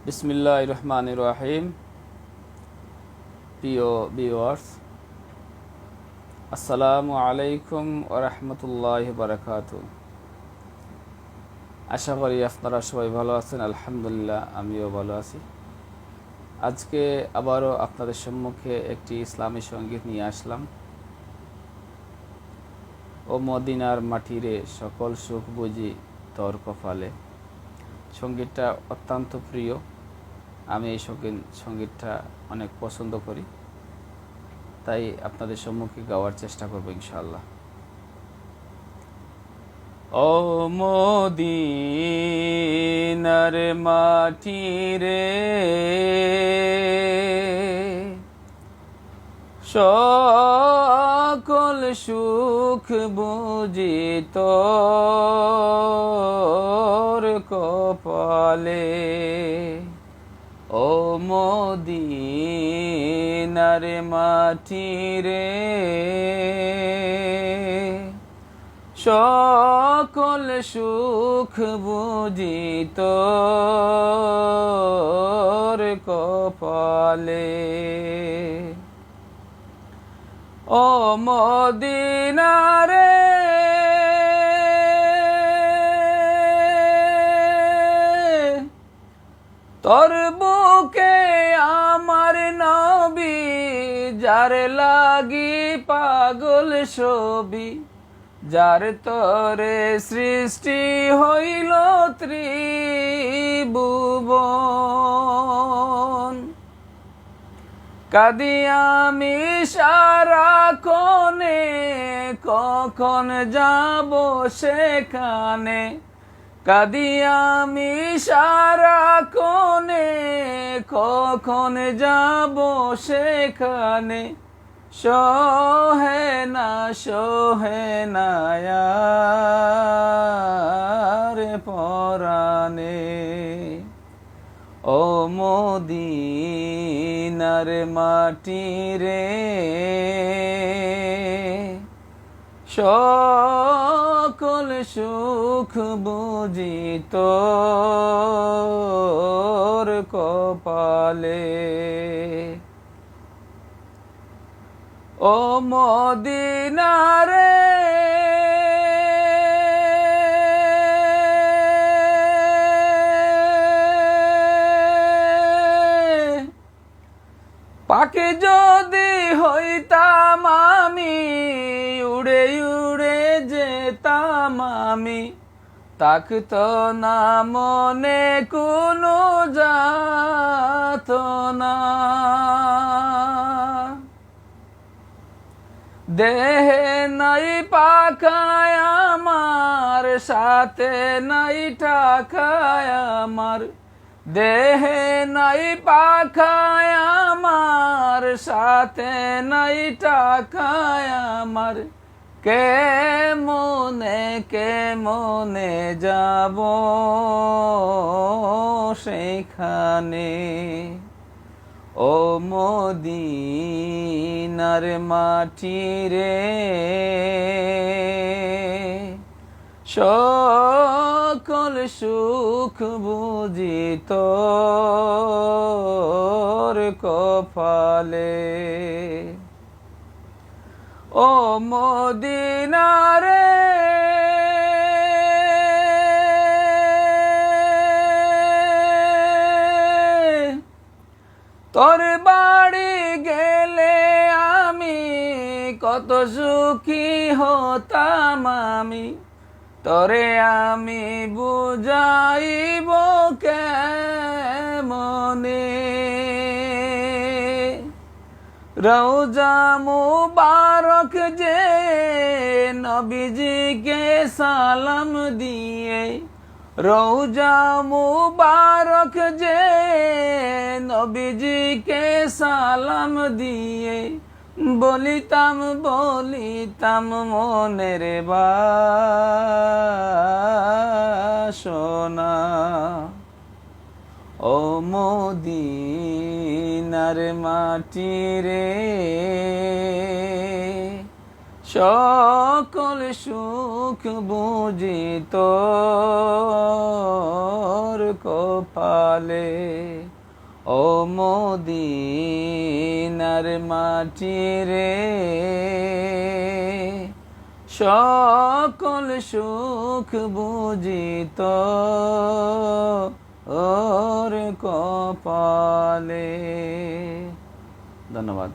বিসমিল্লাহির রহমানির রহিম। প্রিয় ভিউয়ার্স, আসসালামু আলাইকুম ওয়া রাহমাতুল্লাহি ওয়া বারাকাতুহু। আশা করি আপনারা সবাই ভালো আছেন। আলহামদুলিল্লাহ, আমিও ভালো আছি। আজকে আবারও আপনাদের সম্মুখে একটি ইসলামী সঙ্গীত নিয়ে আসলাম। ও মদিনার মাটিরে সকল সুখ বুঝি তোর কপালে। সঙ্গীতটা অত্যন্ত প্রিয়। আমি এই সঙ্গীতটা অনেক পছন্দ করি, তাই আপনাদের সম্মুখে গাওয়ার চেষ্টা করব ইনশাআল্লাহ। ও মদিনার মাটি রে, সকল সুখ বুঝি তোর কপালে। ও মদিনার মাটি রে, সকল সুখ বুঝি তোর কপালে। ও মদিনা রে, তোর বুকে আমার নবী, যার লাগি পাগল ছবি, যার তরে সৃষ্টি হইল ত্রিভুবন। কাঁদি আমি সারাক্ষণে, কখন যাব সেখানে। কাঁদি আমি সারাক্ষণে, কখন যাব সেখানে। সহে না আর পরাণে। ও মদিনার মাটি রে, সকল সুখ বুঝি তোর কপালে। ও মদিনা রে, পাখি যদি হইতাম আমি, উড়ে উড়ে যেতাম আমি। থাকতো না মনে কোনো যাতনা। দেহে নাই পাখায় আমার, সাথে নাই টাকায় আমার। দেহে নাই পাখায় আমার, সাথে নাই টাকায় আমার। কেমনে যাব সেখানে। ও মদিনার মাটি রে, সকল সুখ বুঝি তোর কপালে। ও মদিনা রে, তোর বাড়ি গেলে আমি কত সুখী হতাম আমি। তোরে আমি বুঝাইব কেমনে। রওজা মুবারক যে নবীজিকে সালাম দিয়ে। রওজা মুবারক যে নবীজিকে সালাম দিয়ে। বলিতাম মনের বাসনা। ও মদিনার মাটি রে, সকল সুখ বুঝি তোর কপালে। ও মদিনার মাটি রে, সকল সুখ বুঝি তোর কপালে। ধন্যবাদ।